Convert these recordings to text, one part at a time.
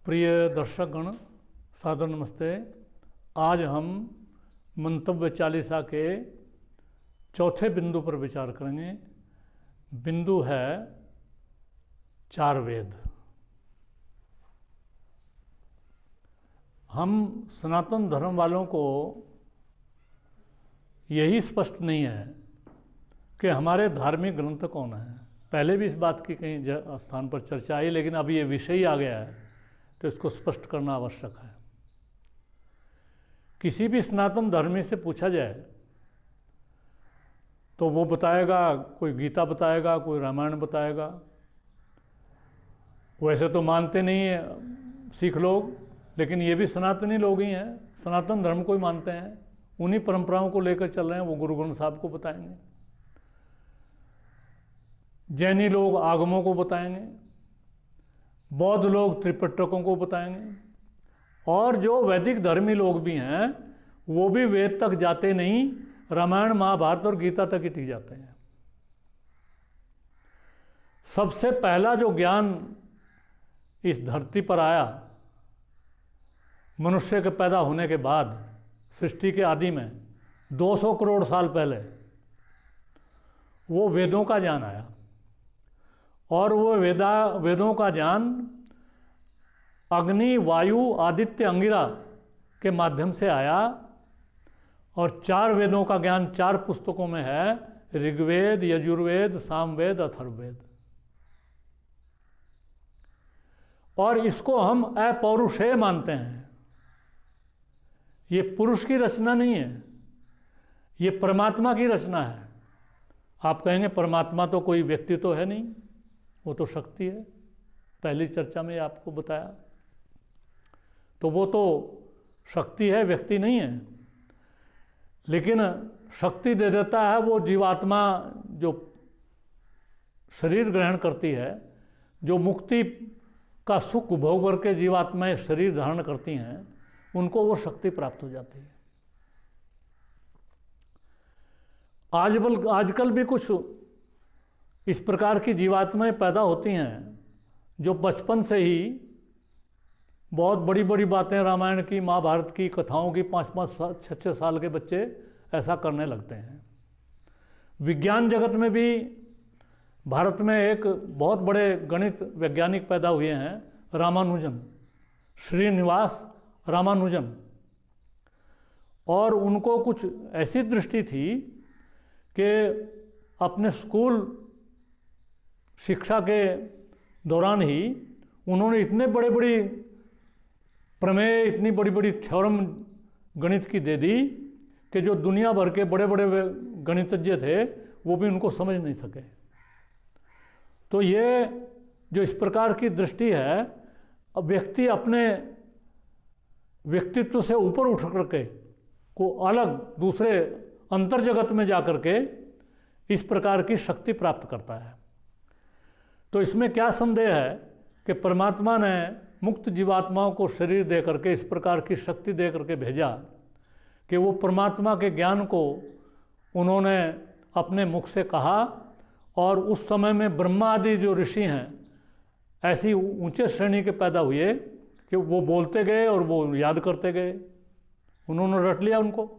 प्रिय दर्शकगण, सादर नमस्ते। आज हम मंतव्य चालीसा के चौथे बिंदु पर विचार करेंगे। बिंदु है चार वेद। हम सनातन धर्म वालों को यही स्पष्ट नहीं है कि हमारे धार्मिक ग्रंथ कौन है। पहले भी इस बात की कहीं स्थान पर चर्चा आई, लेकिन अब ये विषय ही आ गया है तो इसको स्पष्ट करना आवश्यक है। किसी भी सनातन धर्मी से पूछा जाए तो वो बताएगा, कोई गीता बताएगा, कोई रामायण बताएगा। वैसे तो मानते नहीं है सिख लोग, लेकिन ये भी सनातनी लोग ही हैं, सनातन धर्म को ही मानते हैं, उन्हीं परंपराओं को लेकर चल रहे हैं। वो गुरु ग्रंथ साहब को बताएंगे। जैनी लोग आगमों को बताएंगे, बौद्ध लोग त्रिपिटकों को बताएंगे, और जो वैदिक धर्मी लोग भी हैं वो भी वेद तक जाते नहीं, रामायण महाभारत और गीता तक ही ठीक जाते हैं। सबसे पहला जो ज्ञान इस धरती पर आया मनुष्य के पैदा होने के बाद, सृष्टि के आदि में 200 करोड़ साल पहले, वो वेदों का ज्ञान आया। और वो वेदों का ज्ञान अग्नि, वायु, आदित्य, अंगिरा के माध्यम से आया। और चार वेदों का ज्ञान चार पुस्तकों में है: ऋग्वेद, यजुर्वेद, सामवेद, अथर्ववेद। और इसको हम अपौरुषेय मानते हैं। ये पुरुष की रचना नहीं है, ये परमात्मा की रचना है। आप कहेंगे परमात्मा तो कोई व्यक्ति तो है नहीं, वो तो शक्ति है। पहली चर्चा में आपको बताया, तो वो तो शक्ति है, व्यक्ति नहीं है। लेकिन शक्ति दे देता है वो जीवात्मा जो शरीर ग्रहण करती है, जो मुक्ति का सुख भोग करके जीवात्माएं शरीर धारण करती हैं, उनको वो शक्ति प्राप्त हो जाती है। आजकल भी कुछ इस प्रकार की जीवात्माएं पैदा होती हैं जो बचपन से ही बहुत बड़ी बड़ी बातें, रामायण की, महाभारत की कथाओं की, 5-5, 6-6 साल के बच्चे ऐसा करने लगते हैं। विज्ञान जगत में भी भारत में एक बहुत बड़े गणित वैज्ञानिक पैदा हुए हैं, रामानुजन, श्रीनिवास रामानुजन। और उनको कुछ ऐसी दृष्टि थी कि अपने स्कूल शिक्षा के दौरान ही उन्होंने इतने बड़े बड़ी प्रमेय, इतनी बड़ी बड़ी थ्योरम गणित की दे दी कि जो दुनिया भर के बड़े बड़े गणितज्ञ थे वो भी उनको समझ नहीं सके। तो ये जो इस प्रकार की दृष्टि है, अब व्यक्ति अपने व्यक्तित्व से ऊपर उठ करके को अलग दूसरे अंतर जगत में जा करके इस प्रकार की शक्ति प्राप्त करता है। तो इसमें क्या संदेह है कि परमात्मा ने मुक्त जीवात्माओं को शरीर दे करके इस प्रकार की शक्ति दे करके भेजा कि वो परमात्मा के ज्ञान को उन्होंने अपने मुख से कहा। और उस समय में ब्रह्मा आदि जो ऋषि हैं ऐसी ऊंचे श्रेणी के पैदा हुए कि वो बोलते गए और वो याद करते गए, उन्होंने रट लिया उनको।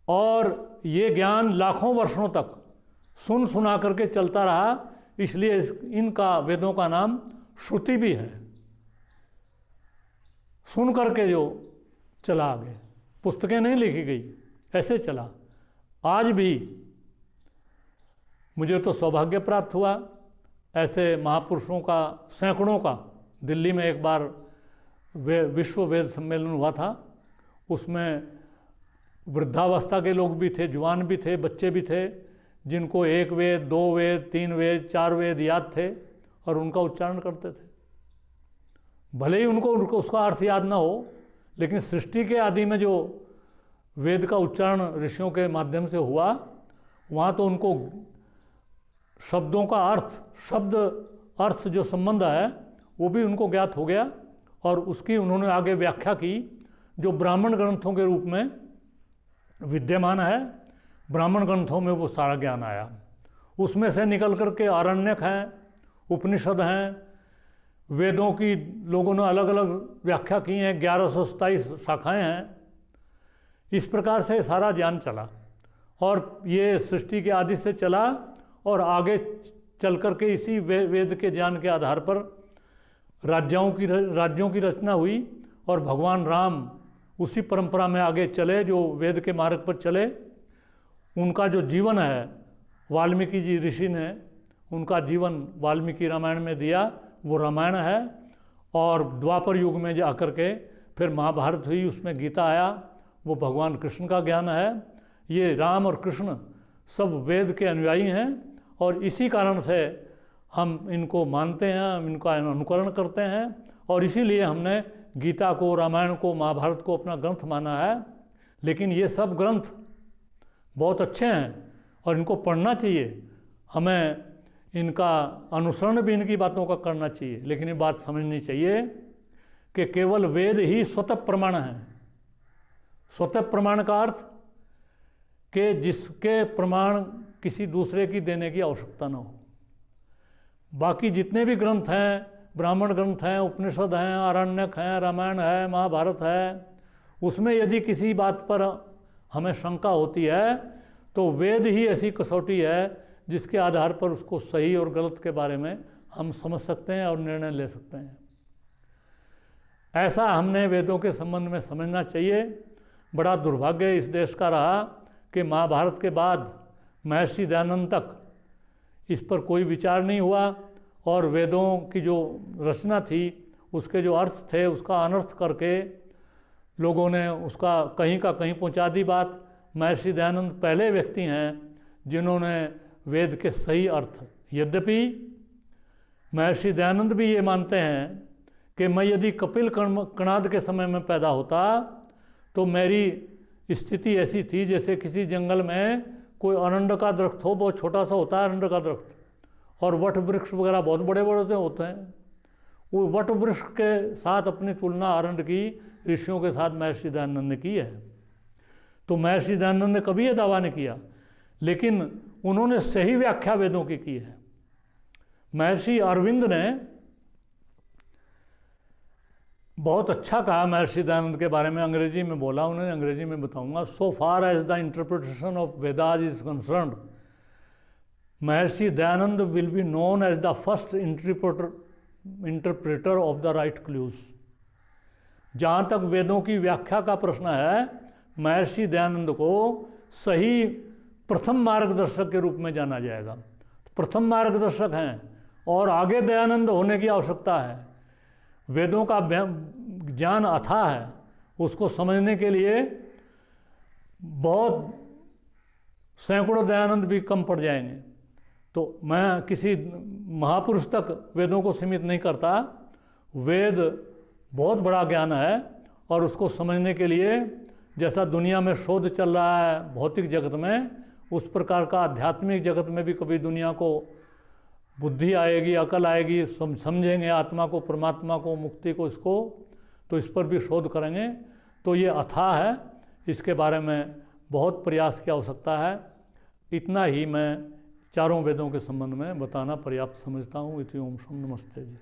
और ये ज्ञान लाखों वर्षों तक सुना करके चलता रहा, इसलिए इनका वेदों का नाम श्रुति भी है। सुन करके जो चला आगे, पुस्तकें नहीं लिखी गई, ऐसे चला। आज भी मुझे तो सौभाग्य प्राप्त हुआ ऐसे महापुरुषों का, सैकड़ों का। दिल्ली में एक बार विश्व वेद सम्मेलन हुआ था, उसमें वृद्धावस्था के लोग भी थे, जवान भी थे, बच्चे भी थे, जिनको 1 वेद, 2 वेद, 3 वेद, 4 वेद याद थे और उनका उच्चारण करते थे। भले ही उनको उसका अर्थ याद ना हो, लेकिन सृष्टि के आदि में जो वेद का उच्चारण ऋषियों के माध्यम से हुआ, वहाँ तो उनको शब्दों का शब्द अर्थ जो संबंध है वो भी उनको ज्ञात हो गया। और उसकी उन्होंने आगे व्याख्या की, जो ब्राह्मण ग्रंथों के रूप में विद्यमान है। ब्राह्मण ग्रंथों में वो सारा ज्ञान आया। उसमें से निकल कर के आरण्यक हैं, उपनिषद हैं, वेदों की लोगों ने अलग अलग व्याख्या की हैं, 1127 शाखाएं हैं। इस प्रकार से सारा ज्ञान चला और ये सृष्टि के आदि से चला और आगे चल कर के इसी वेद के ज्ञान के आधार पर राज्यों की रचना हुई और भगवान राम उसी परंपरा में आगे चले जो वेद के मार्ग पर चले। उनका जो जीवन है, वाल्मीकि जी ऋषि ने उनका जीवन वाल्मीकि रामायण में दिया, वो रामायण है। और द्वापर युग में जा कर के फिर महाभारत हुई, उसमें गीता आया, वो भगवान कृष्ण का ज्ञान है। ये राम और कृष्ण सब वेद के अनुयायी हैं और इसी कारण से हम इनको मानते हैं, हम इनका अनुकरण करते हैं और इसीलिए हमने गीता को, रामायण को, महाभारत को अपना ग्रंथ माना है। लेकिन ये सब ग्रंथ बहुत अच्छे हैं और इनको पढ़ना चाहिए, हमें इनका अनुसरण भी इनकी बातों का करना चाहिए। लेकिन ये बात समझनी चाहिए कि केवल वेद ही स्वतः प्रमाण है। स्वतः प्रमाण का अर्थ कि जिसके प्रमाण किसी दूसरे की देने की आवश्यकता न हो। बाकी जितने भी ग्रंथ हैं, ब्राह्मण ग्रंथ हैं, उपनिषद हैं, आरण्यक हैं, रामायण है, महाभारत है, उसमें यदि किसी बात पर हमें शंका होती है तो वेद ही ऐसी कसौटी है जिसके आधार पर उसको सही और गलत के बारे में हम समझ सकते हैं और निर्णय ले सकते हैं। ऐसा हमने वेदों के संबंध में समझना चाहिए। बड़ा दुर्भाग्य इस देश का रहा कि महाभारत के बाद महर्षि दयानंद तक इस पर कोई विचार नहीं हुआ और वेदों की जो रचना थी उसके जो अर्थ थे उसका अनर्थ करके लोगों ने उसका कहीं का कहीं पहुंचा दी बात। महर्षि दयानंद पहले व्यक्ति हैं जिन्होंने वेद के सही अर्थ, यद्यपि महर्षि दयानंद भी ये मानते हैं कि मैं यदि कपिल कणाद के समय में पैदा होता तो मेरी स्थिति ऐसी थी जैसे किसी जंगल में कोई अरंड का दरख्त हो, बहुत छोटा सा होता है अरंड का दरख्त, और वट वृक्ष वगैरह बहुत बड़े बड़े होते हैं। वो वट वृक्ष के साथ अपनी तुलना अरंड की ऋषियों के साथ महर्षि दयानंद ने की है। तो महर्षि दयानंद ने कभी ये दावा नहीं किया, लेकिन उन्होंने सही व्याख्या वेदों की है। महर्षि अरविंद ने बहुत अच्छा कहा महर्षि दयानंद के बारे में, अंग्रेजी में बोला उन्होंने, अंग्रेजी में बताऊंगा। So far as the interpretation of Vedas is concerned, Maharshi Dayanand will be known as the first interpreter of the right clues. जहाँ तक वेदों की व्याख्या का प्रश्न है, महर्षि दयानंद को सही प्रथम मार्गदर्शक के रूप में जाना जाएगा। प्रथम मार्गदर्शक हैं और आगे दयानंद होने की आवश्यकता है। वेदों का ज्ञान अथाह है, उसको समझने के लिए बहुत सैकड़ों दयानंद भी कम पड़ जाएंगे। तो मैं किसी महापुरुष तक वेदों को सीमित नहीं करता। वेद बहुत बड़ा ज्ञान है और उसको समझने के लिए जैसा दुनिया में शोध चल रहा है भौतिक जगत में, उस प्रकार का आध्यात्मिक जगत में भी कभी दुनिया को बुद्धि आएगी, अकल आएगी, समझेंगे आत्मा को, परमात्मा को, मुक्ति को, इसको तो इस पर भी शोध करेंगे। तो ये अथाह है, इसके बारे में बहुत प्रयास की आवश्यकता है। इतना ही मैं चारों वेदों के संबंध में बताना पर्याप्त समझता हूँ। इति ओम शम नमस्ते जी।